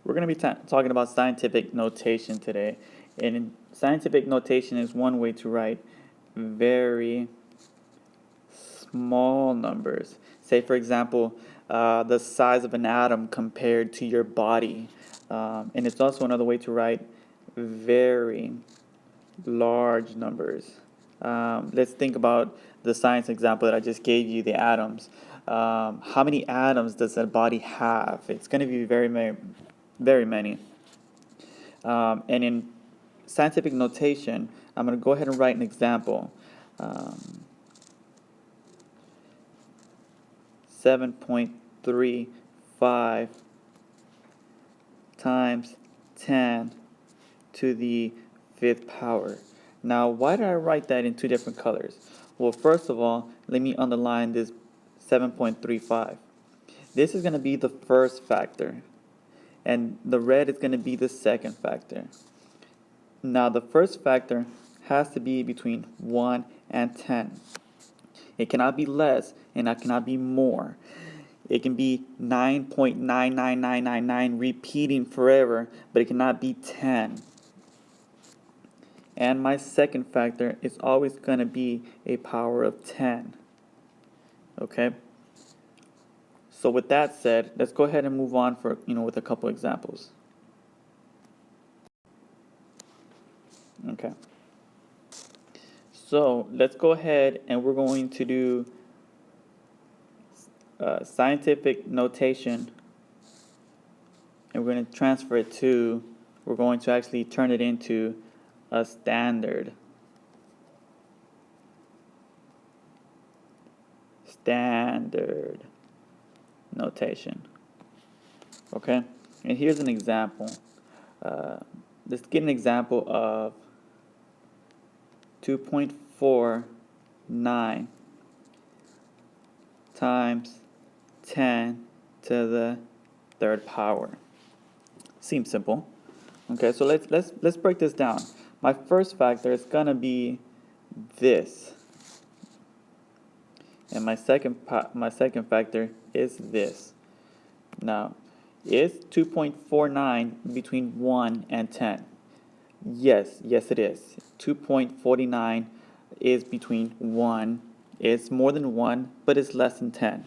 We're going to be talking about scientific notation today. And scientific notation is one way to write very small numbers. Say, for example, the size of an atom compared to your body. And it's also another way to write very large numbers. Let's think about the science example that I just gave you, the atoms. How many atoms does a body have? It's going to be very many. And in scientific notation, I'm going to go ahead and write an example. 7.35 times 10 to the 5th power. Now, why did I write that in two different colors? Well, first of all, let me underline this 7.35. This is going to be the first factor, and the red is going to be the second factor. Now, the first factor has to be between 1 and 10. It cannot be less, and it cannot be more. It can be 9.99999 repeating forever, but it cannot be 10. And my second factor is always going to be a power of 10. Okay? So with that said, let's go ahead and move on with a couple examples. Okay. So let's go ahead and we're going to do scientific notation, and we're going to transfer it to, we're going to actually turn it into a standard notation. Okay, and here's an example. Let's get an example of 2.49 times 10 to the 3rd power. Seems simple. Okay, so let's break this down. My first factor is gonna be this, and my second factor is this. Now, is 2.49 between 1 and 10? Yes, it is. 2.49 is between 1. It's more than 1, but it's less than 10.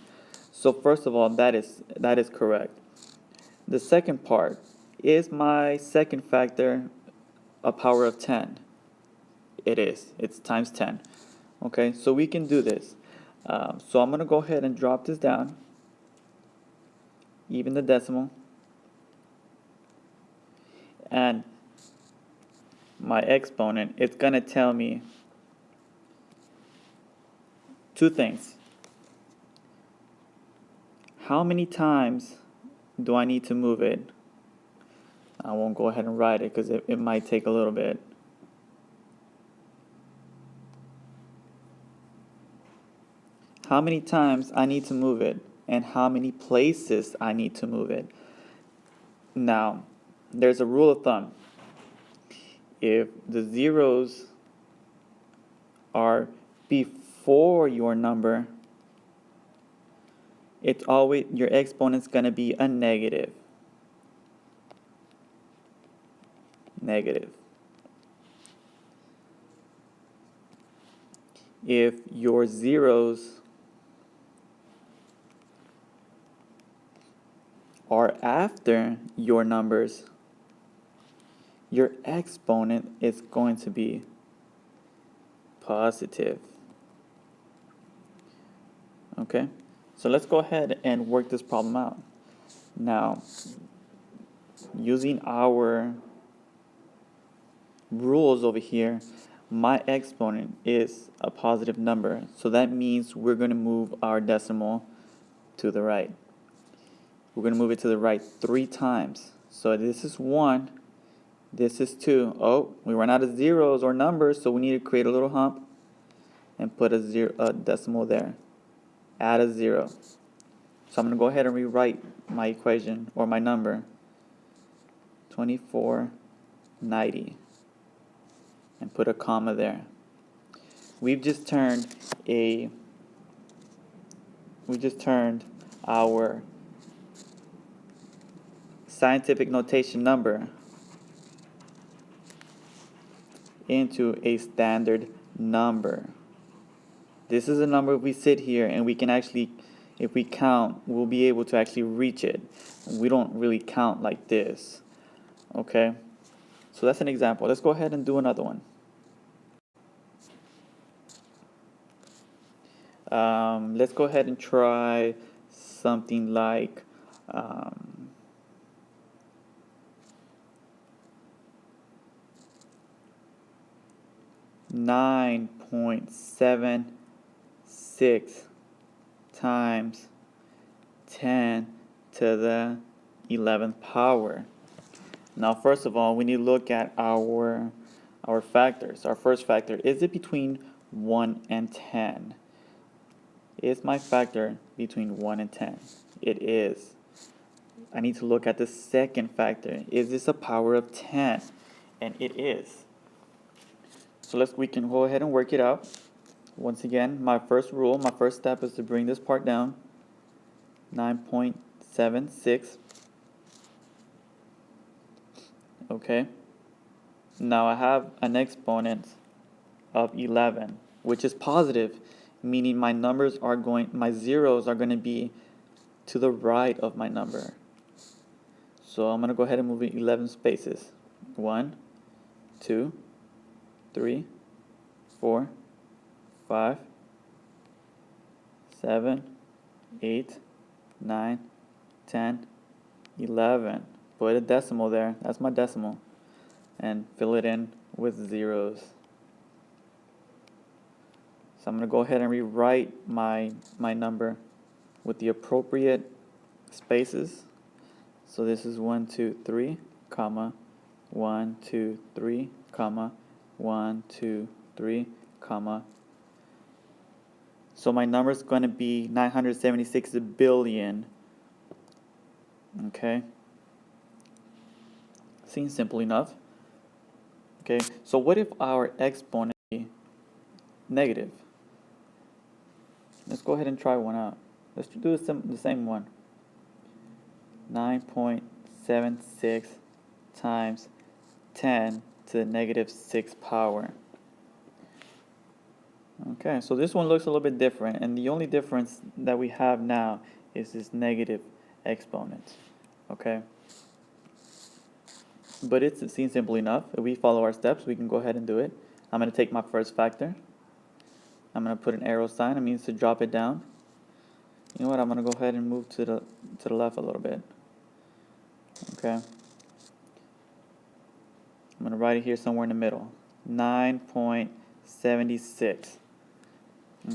So first of all, that is correct. The second part, is my second factor a power of 10? It is. It's times 10. Okay, so we can do this. So I'm going to go ahead and drop this down, even the decimal, and my exponent, it's going to tell me two things. How many times do I need to move it? I won't go ahead and write it because it might take a little bit. How many times I need to move it, and how many places I need to move it. Now, there's a rule of thumb. If the zeros are before your number, it's always, your exponent's going to be a negative. If your zeros are after your numbers, your exponent is going to be positive. Okay, so let's go ahead and work this problem out. Now, using our rules over here, my exponent is a positive number, so that means we're going to move our decimal to the right. We're going to move it to the right 3 times. So this is 1, this is 2. Oh, we ran out of zeros or numbers, so we need to create a little hump and put a decimal there. Add a 0. So I'm going to go ahead and rewrite my equation, or my number, 2490, and put a comma there. We've just turned our scientific notation number into a standard number. This is a number. If we sit here and we can actually, if we count, we'll be able to actually reach it. We don't really count like this. Okay, so that's an example. Let's go ahead and do another one. Let's go ahead and try something like 9.76 times 10 to the 11th power. Now, first of all, we need to look at our factors. Our first factor, is it between 1 and 10? Is my factor between 1 and 10? It is. I need to look at the second factor. Is this a power of 10? And it is. So we can go ahead and work it out. Once again, my first rule, my first step is to bring this part down. 9.76. Okay. Now I have an exponent of 11, which is positive, meaning my zeros are going to be to the right of my number. So I'm going to go ahead and move it 11 spaces. 1, 2, 3, 4, 5, 7, 8, 9, 10, 11. Put a decimal there. That's my decimal. And fill it in with zeros. So I'm going to go ahead and rewrite my number with the appropriate spaces. So this is 1, 2, 3, comma, 1, 2, 3, comma, 1, 2, 3, comma. So my number is going to be 976 billion. Okay. Seems simple enough. Okay, so what if our exponent is negative? Let's go ahead and try one out. Let's do the same one. 9.76 times 10 to the negative 6 power. Okay, so this one looks a little bit different, and the only difference that we have now is this negative exponent. Okay, but it seems simple enough. If we follow our steps, we can go ahead and do it. I'm going to take my first factor. I'm going to put an arrow sign. It means to drop it down. You know what? I'm going to go ahead and move to the left a little bit. Okay. I'm going to write it here somewhere in the middle. 9.76.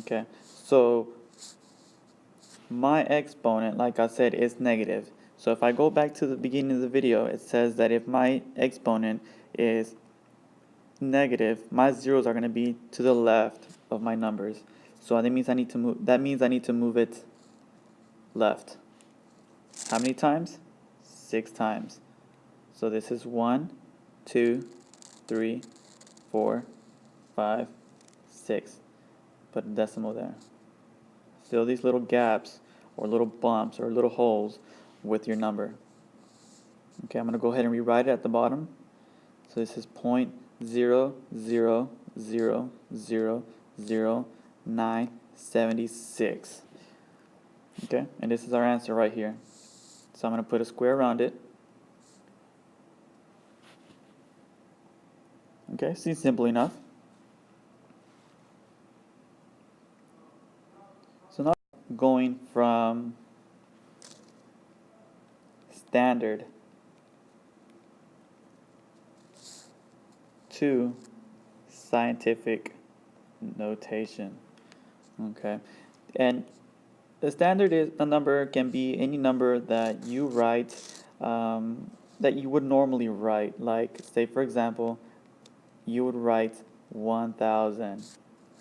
Okay. So my exponent, like I said, is negative. So if I go back to the beginning of the video, it says that if my exponent is negative, my zeros are going to be to the left of my numbers. So that means I need to move it left. How many times? 6 times. So this is 1, 2, 3, 4, 5, 6. Put a decimal there. Fill these little gaps or little bumps or little holes with your number. Okay, I'm going to go ahead and rewrite it at the bottom. So this is 0.0000976. Okay, and this is our answer right here. So I'm going to put a square around it. Okay, seems simple enough. So now going from standard to scientific notation. Okay, and the standard is a number can be any number that you write that you would normally write. Like, say for example, you would write 1,000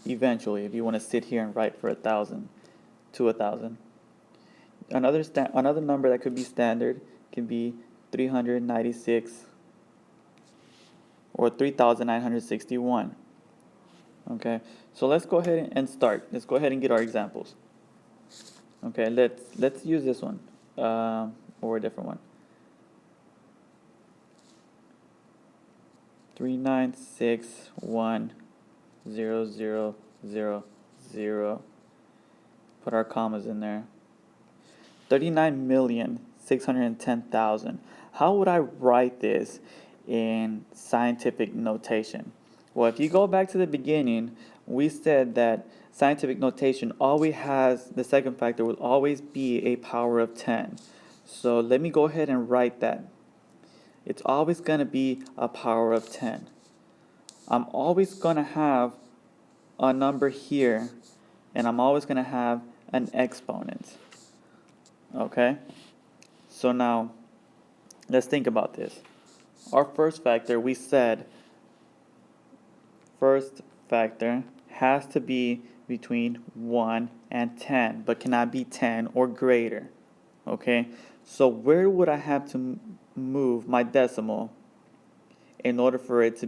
eventually if you want to sit here and write for 1,000 to 1,000. Another number that could be standard can be 396 or 3,961. Okay, so let's go ahead and start. Let's go ahead and get our examples. Okay, let's use this one or a different one. 39610000. Put our commas in there. 39,610,000. How would I write this in scientific notation? Well, if you go back to the beginning, we said that scientific notation always has, the second factor will always be a power of 10. So let me go ahead and write that. It's always going to be a power of 10. I'm always going to have a number here, and I'm always going to have an exponent. Okay? So now, let's think about this. Our first factor, we said, first factor has to be between 1 and 10, but cannot be 10 or greater. Okay? So where would I have to move my decimal in order for it to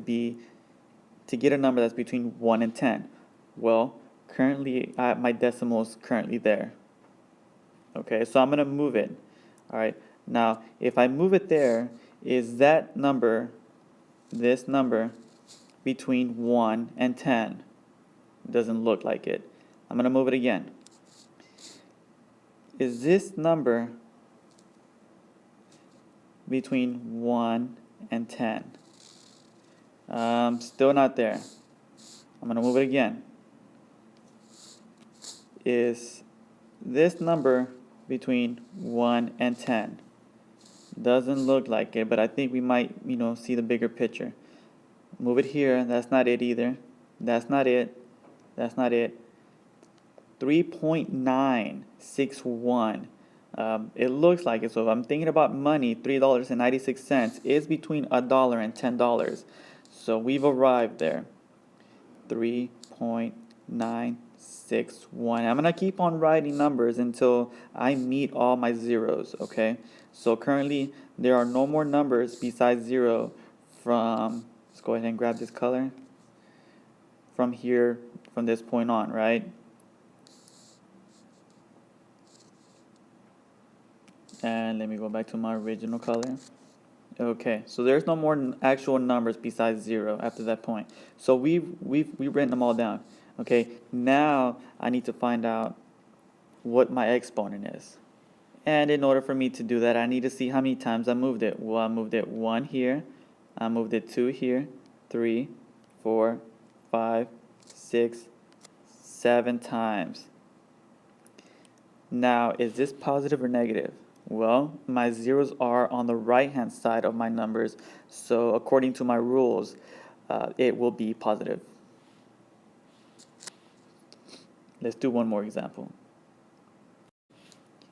get a number that's between 1 and 10? Well, currently, my decimal is currently there. Okay, so I'm going to move it. All right, now if I move it there, is that number, this number, between 1 and 10? Doesn't look like it. I'm going to move it again. Is this number between 1 and 10? Still not there. I'm going to move it again. Is this number between 1 and 10? Doesn't look like it, but I think we might, see the bigger picture. Move it here. That's not it either. That's not it. That's not it. 3.961. It looks like it. So if I'm thinking about money, $3.96 is between $1 and $10. So we've arrived there. 3.961. I'm going to keep on writing numbers until I meet all my zeros, okay? So currently, there are no more numbers besides 0 from, let's go ahead and grab this color, from here, from this point on, right? And let me go back to my original color. Okay, so there's no more actual numbers besides 0 after that point. So we've written them all down. Okay, now I need to find out what my exponent is. And in order for me to do that, I need to see how many times I moved it. Well, I moved it 1 here, I moved it 2 here, 3, 4, 5, 6, 7 times. Now, is this positive or negative? Well, my zeros are on the right-hand side of my numbers, so according to my rules, it will be positive. Let's do one more example.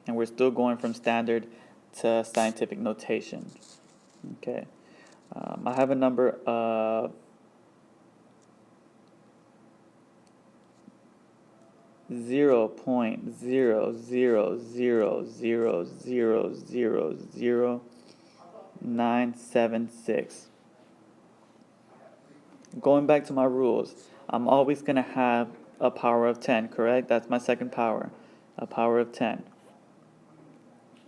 And we're still going from standard to scientific notation. Okay, I have a number of 0.00000000976. Going back to my rules, I'm always going to have a power of 10, correct? That's my second power, a power of 10.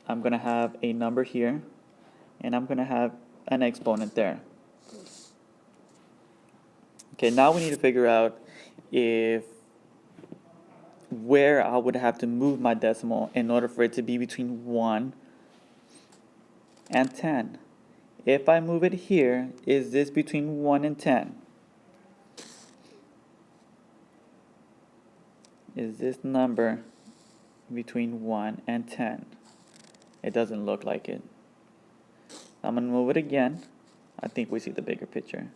I'm going to have a number here, and I'm going to have an exponent there. Okay, now we need to figure out where I would have to move my decimal in order for it to be between 1 and 10. If I move it here, is this between 1 and 10? Is this number between 1 and 10? It doesn't look like it. I'm going to move it again. I think we see the bigger picture.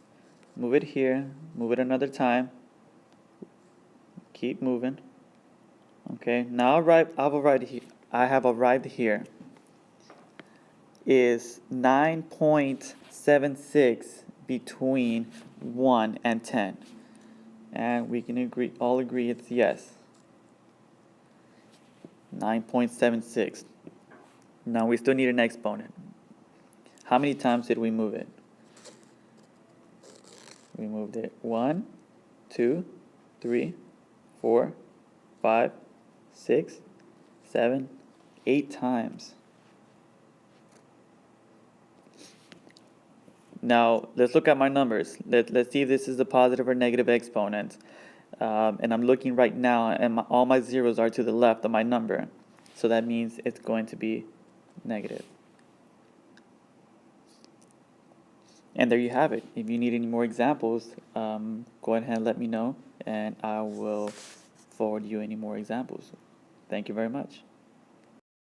Move it here, move it another time. Keep moving. Okay, now I have arrived here. Is 9.76 between 1 and 10? And we can all agree it's yes. 9.76. Now we still need an exponent. How many times did we move it? We moved it 1, 2, 3, 4, 5, 6, 7, 8 times. Now, let's look at my numbers. Let's see if this is a positive or negative exponent. And I'm looking right now, and all my zeros are to the left of my number. So that means it's going to be negative. And there you have it. If you need any more examples, go ahead and let me know, and I will forward you any more examples. Thank you very much.